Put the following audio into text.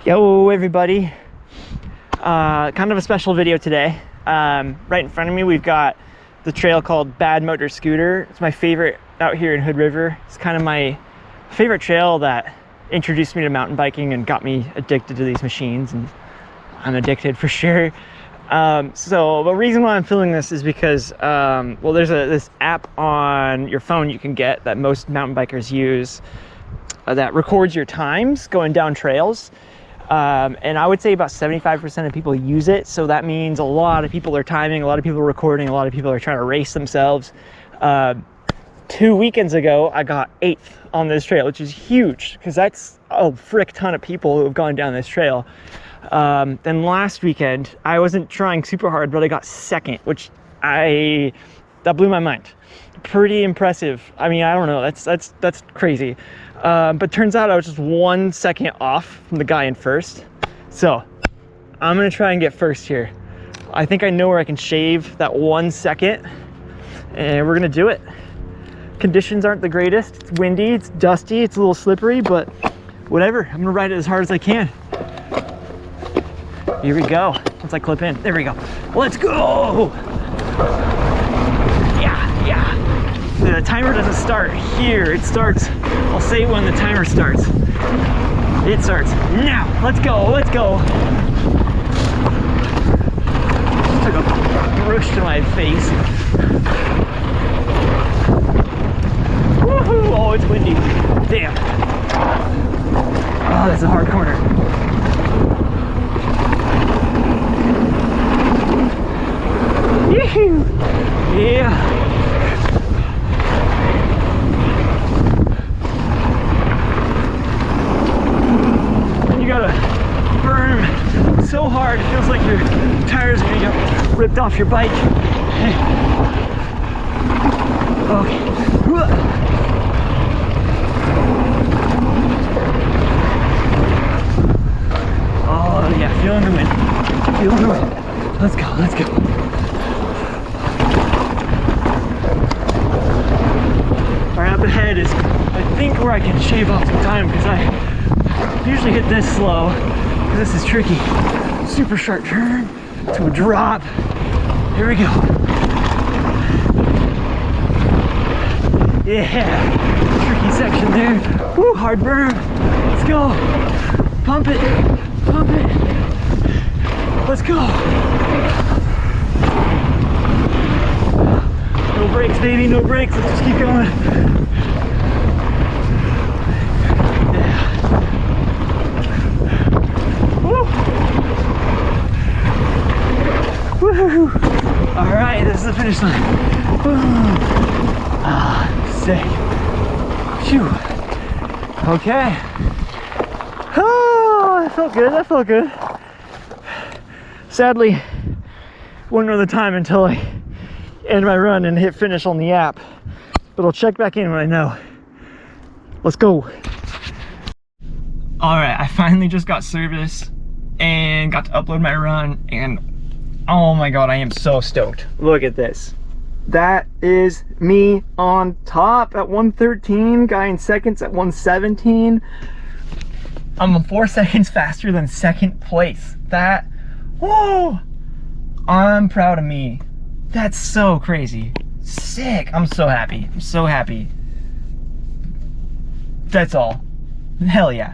Yo everybody, kind of a special video today. Right in front of me we've got the trail called Bad Motor Scooter. It's my favorite out here in Hood River. It's kind of my favorite trail that introduced me to mountain biking and got me addicted to these machines, and I'm addicted for sure. So the reason why I'm filming this is because well, there's this app on your phone you can get that most mountain bikers use that records your times going down trails. And I would say about 75% of people use it. So that means a lot of people are timing, a lot of people are recording, a lot of people are trying to race themselves. 2 weekends ago, I got 8th on this trail, which is huge because that's a frick ton of people who have gone down this trail. Then last weekend, I wasn't trying super hard, but I got 2nd, which that blew my mind. Pretty impressive. I mean, I don't know, that's crazy. But turns out I was just 1 second off from the guy in first. So I'm gonna try and get first here. I think I know where I can shave that 1 second, and we're gonna do it. Conditions aren't the greatest. It's windy, it's dusty, it's a little slippery, but whatever. I'm gonna ride it as hard as I can. Here we go. Once I clip in, there we go. Let's go. Yeah. The timer doesn't start here. It starts, I'll say when the timer starts. It starts now. Let's go. Took a brush to my face. Woohoo! Oh, it's windy. Damn. Oh, that's a hard corner. Yee-hoo! Yeah. You gotta burn so hard, it feels like your tires are gonna get ripped off your bike. Okay. Oh yeah, feeling the wind. Let's go. Right up ahead is, I think, where I can shave off some time, because I usually hit this slow, because this is tricky. Super sharp turn to a drop. Here we go. Yeah, tricky section there. Woo, hard burn. Let's go. Pump it. Let's go. No brakes, baby, no brakes. Let's just keep going. All right, this is the finish line. Sick. Phew. Okay. Oh, that felt good. Sadly, wouldn't know the time until I end my run and hit finish on the app. But I'll check back in when I know. Let's go. All right, I finally just got service and got to upload my run, and oh my god, I am so stoked. Look at this. That is me on top at 113, guy in seconds at 117. I'm 4 seconds faster than 2nd place. That, whoa, I'm proud of me. That's so crazy. Sick. I'm so happy. That's all. Hell yeah.